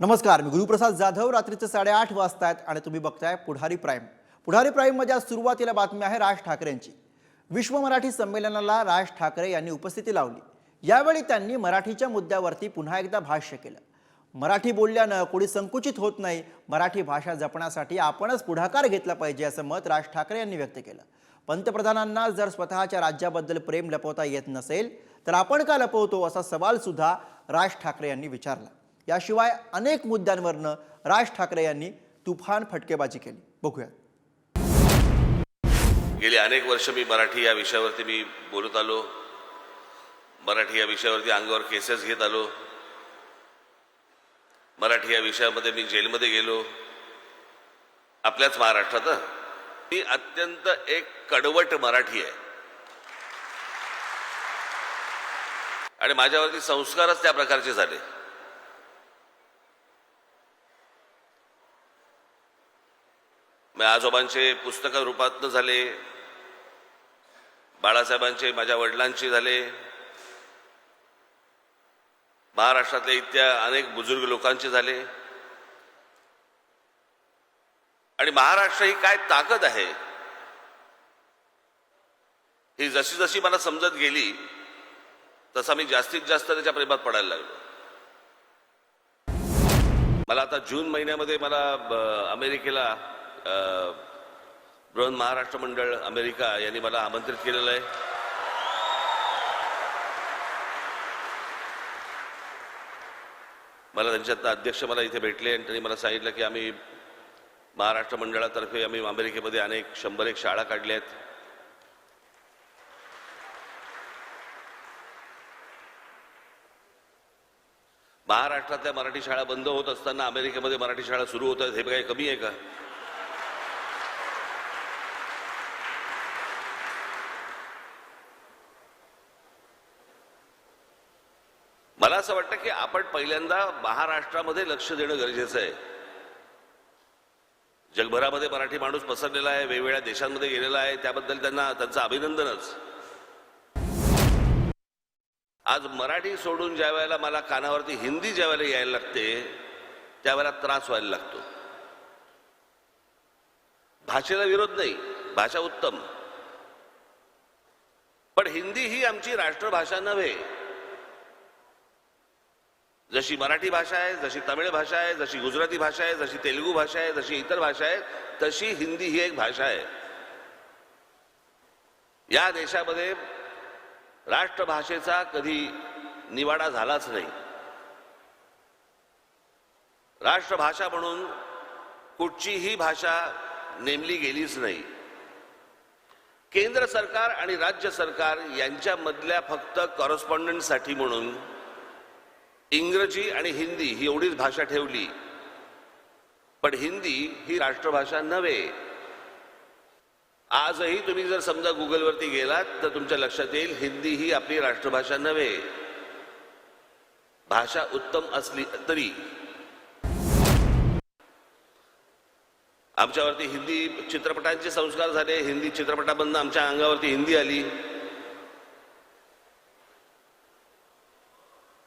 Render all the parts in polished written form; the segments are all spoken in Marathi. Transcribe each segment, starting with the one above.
नमस्कार, मी गुरुप्रसाद जाधव. रात्रीचे 8:30 वाजता आहेत आणि तुम्ही बघताय पुढारी प्राईम. पुढारी प्राईममध्ये आज सुरुवातीला बातमी आहे राज ठाकरेंची. विश्व मराठी संमेलनाला राज ठाकरे यांनी उपस्थिती लावली. यावेळी त्यांनी मराठीच्या मुद्द्यावरती पुन्हा एकदा भाष्य केलं. मराठी बोलल्यानं कोणी संकुचित होत नाही, मराठी भाषा जपण्यासाठी आपणच पुढाकार घेतला पाहिजे असं मत राज ठाकरे यांनी व्यक्त केलं. पंतप्रधानांना जर स्वतःच्या राज्याबद्दल प्रेम लपवता येत नसेल तर आपण का लपवतो असा सवाल सुद्धा राज ठाकरे यांनी विचारला. याशिवाय अनेक मुद्द्यांवरनं राज ठाकरे यांनी तुफान फटकेबाजी केली. बघूया. गेली अनेक वर्ष मी मराठी या विषयावरती मी बोलत आलो. मराठी या विषयावरती अंगावर केसेस घेत आलो. मराठी या विषयामध्ये मी जेलमध्ये गेलो. आपल्याच महाराष्ट्रात मी अत्यंत एक कडवट मराठी आहे आणि माझ्यावरती संस्कारच त्या प्रकारचे झाले. मी आजोबांचे पुस्तक रूपातनं झाले, बाळासाहेबांचे माझ्या वडिलांचे झाले, महाराष्ट्रातल्या इत्या अनेक बुजुर्ग लोकांचे झाले. आणि महाराष्ट्र ही काय ताकद आहे ही जशी जशी मला समजत गेली तसा मी जास्तीत जास्त त्याच्या प्रेमात पडायला लागलो. मला आता जून महिन्यामध्ये मला अमेरिकेला बृहन महाराष्ट्र मंडळ अमेरिका यांनी मला आमंत्रित केलेलं आहे. मला त्यांच्यात अध्यक्ष मला इथे भेटले आणि त्यांनी मला सांगितलं की आम्ही महाराष्ट्र मंडळातर्फे आम्ही अमेरिकेमध्ये अनेक 100 शाळा काढल्या आहेत. महाराष्ट्रातल्या मराठी शाळा बंद होत असताना अमेरिकेमध्ये मराठी शाळा सुरू होत आहेत, हे काही कमी आहे का? मला असं वाटतं की आपण पहिल्यांदा महाराष्ट्रामध्ये लक्ष देणं गरजेचं आहे. जगभरामध्ये मराठी माणूस पसरलेला आहे, वेगवेगळ्या देशांमध्ये गेलेला आहे, त्याबद्दल त्यांचं अभिनंदनच. आज मराठी सोडून ज्या वेळेला मला कानावरती हिंदी ज्या वेळेला यायला लागते त्यावेळेला त्रास व्हायला लागतो. भाषेला विरोध नाही, भाषा उत्तम, पण हिंदी ही आमची राष्ट्रभाषा नव्हे. जशी मराठी भाषा आहे, जशी तमिळ भाषा आहे, जशी गुजराती भाषा आहे, जशी तेलुगू भाषा आहे, जशी इतर भाषा आहे, तशी हिंदी ही एक भाषा आहे. या देशामध्ये राष्ट्रभाषेचा कधी निवाडा झालाच नाही. राष्ट्रभाषा म्हणून कुठचीही भाषा नेमली गेलीच नाही. केंद्र सरकार आणि राज्य सरकार यांच्यामधल्या फक्त कॉरेस्पॉन्डंटसाठी म्हणून इंग्रजी आणि हिंदी ही एवढीच भाषा ठेवली, पण हिंदी ही राष्ट्रभाषा नव्हे. आजही तुम्ही जर समजा गुगलवरती गेलात तर तुमच्या लक्षात येईल हिंदी ही आपली राष्ट्रभाषा नव्हे. भाषा उत्तम असली तरी आमच्यावरती हिंदी चित्रपटांचे संस्कार झाले. हिंदी चित्रपटामधून आमच्या अंगावरती हिंदी आली.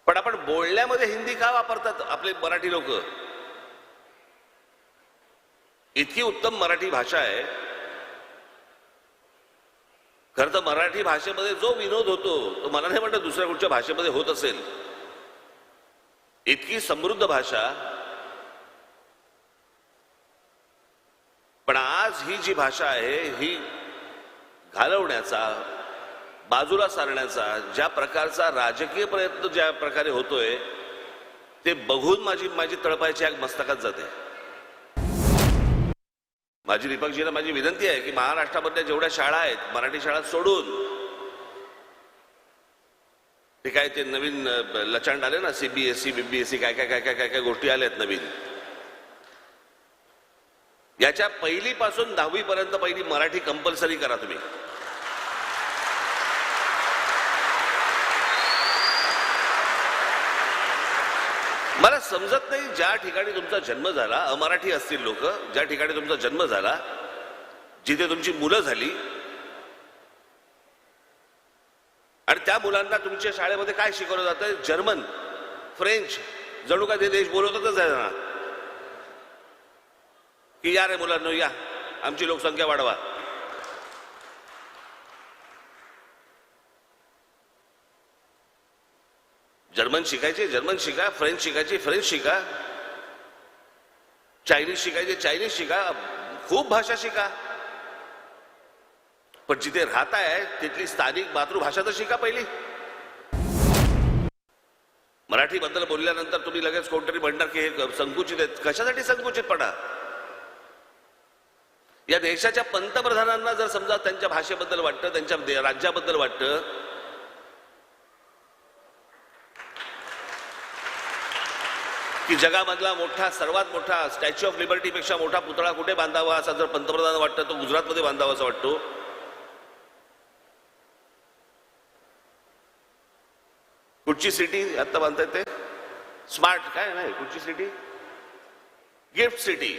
पण आपण बोलण्यामध्ये हिंदी का वापरतात आपले मराठी लोक? इतकी उत्तम मराठी भाषा आहे. खरं तर मराठी भाषेमध्ये जो विनोद होतो तो मला नाही वाटत दुसऱ्या कुठच्या भाषेमध्ये होत असेल. इतकी समृद्ध भाषा. पण आज ही जी भाषा आहे ही घालवण्याचा, बाजूला सारण्याचा ज्या प्रकारचा राजकीय प्रयत्न ज्या प्रकारे होतोय ते बघून माझी तळपायची आग मस्तकात जाते. माझी दीपकजीला माझी विनंती आहे की महाराष्ट्रामधल्या जेवढ्या शाळा आहेत मराठी शाळा सोडून ते काय ते नवीन लचांड आले ना, CBSE BBSE काय काय काय काय काय काय गोष्टी आल्यात नवीन, याच्या पहिलीपासून 10वी पर्यंत पहिली मराठी कंपल्सरी करा तुम्ही. मला समजत नाही ज्या ठिकाणी तुमचा जन्म झाला, अमराठी असतील लोक, ज्या ठिकाणी तुमचा जन्म झाला, जिथे तुमची मुलं झाली आणि त्या मुलांना तुमच्या शाळेमध्ये काय शिकवलं जातं? जर्मन, फ्रेंच, जणू काय ते देश बोलवतच आहे ना, की या रे मुलांनो या, आमची लोकसंख्या वाढवा. जर्मन शिकायचे जर्मन शिका, फ्रेंच शिकायचे फ्रेंच शिका, चायनीज शिकायचे चायनीज शिका, खूप भाषा शिका. पण जिथे राहताय तिथली स्थानिक मातृभाषा तर शिका पहिली. मराठी बद्दल बोलल्यानंतर तुम्ही लगेच कोणतरी म्हणणार की हे संकुचित आहेत. कशासाठी संकुचितपणा? या देशाच्या पंतप्रधानांना जर समजा त्यांच्या भाषेबद्दल वाटतं, त्यांच्या राज्याबद्दल वाटतं, की जगामधला मोठा सर्वात मोठा स्टॅच्यू ऑफ लिबर्टी पेक्षा मोठा पुतळा कुठे बांधावा असा जर पंतप्रधान वाटतं, तो गुजरातमध्ये बांधावा असा वाटतो. कुठची सिटी आता बांधताय ते? स्मार्ट काय नाही, कुठची city? Gift city.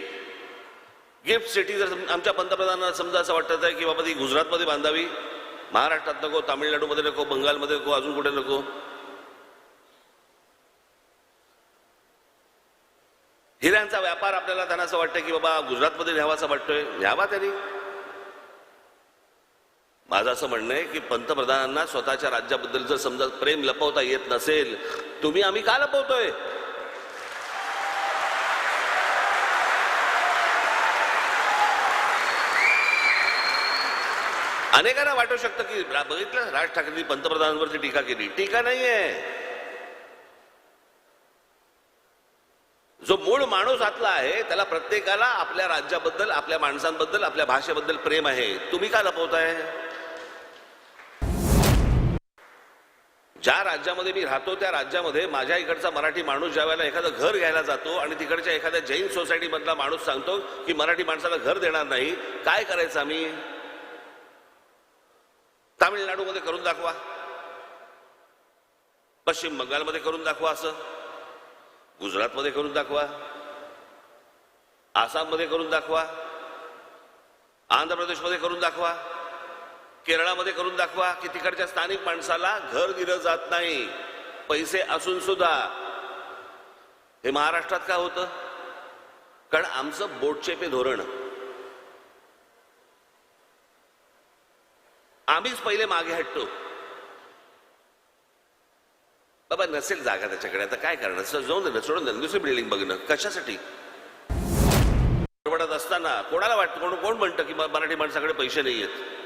Gift city जर आमच्या पंतप्रधानांना समजा असं वाटत आहे की बाबा ती गुजरातमध्ये बांधावी, महाराष्ट्रात नको, तामिळनाडूमध्ये नको, बंगालमध्ये नको, अजून कुठे नको. हिऱ्यांचा व्यापार आपल्याला त्यांना असं वाटतं की बाबा गुजरातमध्ये न्यावा असं वाटतोय, न्यावा त्यांनी. माझं असं म्हणणं आहे की पंतप्रधानांना स्वतःच्या राज्याबद्दल जर समजा प्रेम लपवता येत नसेल, तुम्ही आम्ही का लपवतोय? अनेकांना वाटू शकतं की बघितलं राज ठाकरेंनी पंतप्रधानांवरची टीका केली. टीका नाहीये. जो मूळ माणूस आतला आहे त्याला प्रत्येकाला आपल्या राज्याबद्दल, आपल्या माणसांबद्दल, आपल्या भाषेबद्दल प्रेम आहे. तुम्ही का लपवताय? ज्या राज्यामध्ये मी राहतो त्या राज्यामध्ये माझ्या इकडचा मराठी माणूस ज्या वेळेला एखादं घर घ्यायला जातो आणि तिकडच्या एखाद्या जैन सोसायटी मधला माणूस सांगतो की मराठी माणसाला घर देणार नाही, काय करायचं आम्ही? तामिळनाडूमध्ये करून दाखवा, पश्चिम बंगालमध्ये करून दाखवा, असं गुजरातमध्ये करून दाखवा, आसाममध्ये करून दाखवा, आंध्र प्रदेशमध्ये करून दाखवा, केरळामध्ये करून दाखवा की तिकडच्या स्थानिक माणसाला घर दिलं जात नाही, पैसे असून सुद्धा. हे महाराष्ट्रात का होतं? कारण आमचं बोटचेपे धोरण. आम्हीच पहिले मागे हटतो. बाबा नसेल जागा त्याच्याकडे, आता काय करणार? जाऊन दे ना, सोडून दे, दुसरी बिल्डिंग बघणं कशासाठी? परवडत असताना कोणाला वाटतं, कोण म्हणतं की मराठी माणसाकडे पैसे नाही आहेत?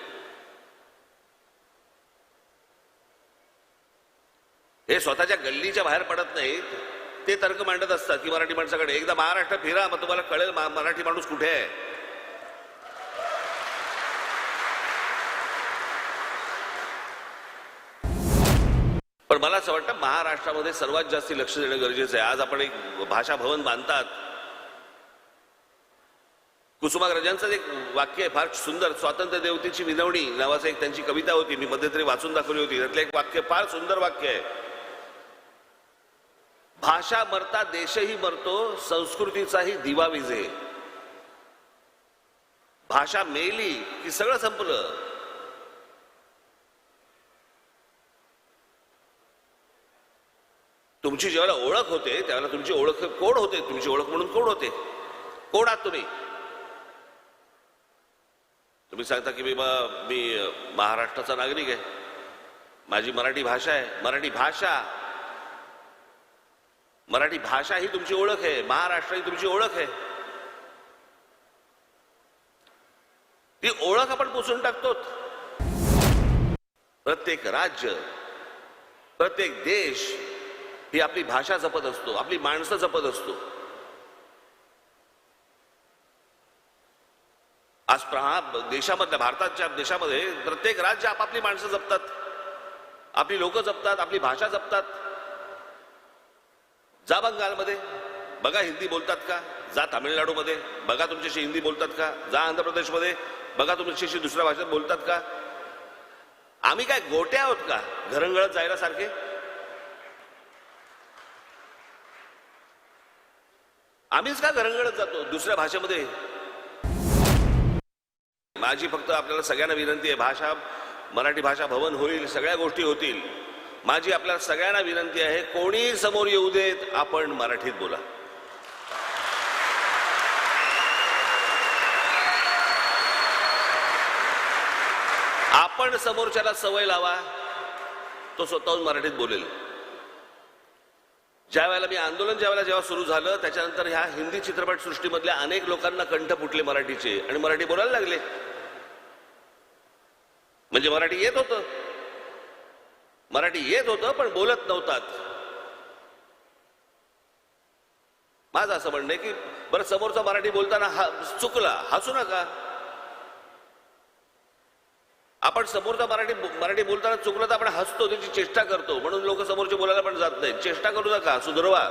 हे स्वतःच्या गल्लीच्या बाहेर पडत नाहीत, ते तर्क मांडत असतात की मराठी माणसाकडे. एकदा महाराष्ट्र फिरा, मग तुम्हाला कळेल मराठी माणूस कुठे आहे. पण मला असं वाटतं महाराष्ट्रामध्ये सर्वात जास्त लक्ष देणं गरजेचं आहे. आज आपण एक भाषा भवन बांधतात. कुसुमाग्रजांचं एक वाक्य आहे फार सुंदर, स्वातंत्र्य देवतेची विनवणी नावाचं एक त्यांची कविता होती, मी मध्यंतरी वाचून दाखवली होती. त्यातलं एक वाक्य फार सुंदर वाक्य आहे. भाषा मरता देशही मरतो, संस्कृतीचाही दिवा विझे. भाषा मेली की सगळं संपलं. तुमची जेव्हा ओळख होते त्यावेळेला तुमची ओळख कोण होते? तुमची ओळख म्हणून कोण होते? कोण आहात तुम्ही? तुम्ही सांगता की मी महाराष्ट्राचा नागरिक आहे, माझी मराठी भाषा आहे. मराठी भाषा ही तुमची ओळख आहे, महाराष्ट्र ही तुमची ओळख आहे. ती ओळख आपण पुसून टाकतो. प्रत्येक राज्य, प्रत्येक देश ही आपली भाषा जपत असतो, आपली माणसं जपत असतो. आज देशामधल्या, भारताच्या देशामध्ये प्रत्येक राज्य आपापली माणसं जपतात, आपली लोक जपतात, आपली भाषा जपतात. जा बंगालमध्ये बघा हिंदी बोलतात का, जा तामिळनाडूमध्ये बघा तुमच्याशी हिंदी बोलतात का, जा आंध्र प्रदेशमध्ये बघा तुमच्याशी दुसऱ्या भाषेत बोलतात का. आम्ही काय गोटे आहोत का घरंगळत जायला सारखे? आम्हीच का घरंगळत जातो दुसऱ्या भाषेमध्ये? माझी फक्त आपल्याला सगळ्यांना विनंती आहे, मराठी भाषा भवन होईल, सगळ्या गोष्टी होतील, माझी आपल्या सगळ्यांना विनंती आहे, कोणी समोर येऊ देत, आपण मराठीत बोला. आपण समोरच्याला सवय लावा, तो स्वतःहून मराठीत बोलेल. ज्या वेळेला मी आंदोलन जेव्हा सुरू झालं, त्याच्यानंतर ह्या हिंदी चित्रपट सृष्टीमधल्या अनेक लोकांना कंठ फुटले मराठीचे आणि मराठी बोलायला लागले. म्हणजे मराठी येत होतं पण बोलत नव्हतात. माझं असं म्हणणं आहे की बरं, समोरचा मराठी बोलताना चुकला, हसू नका. आपण समोरचा मराठी बोलताना चुकलं तर आपण हसतो, त्याची चेष्टा करतो, म्हणून लोक समोरचे बोलायला पण जात नाही. चेष्टा करू नका, सुधरवा.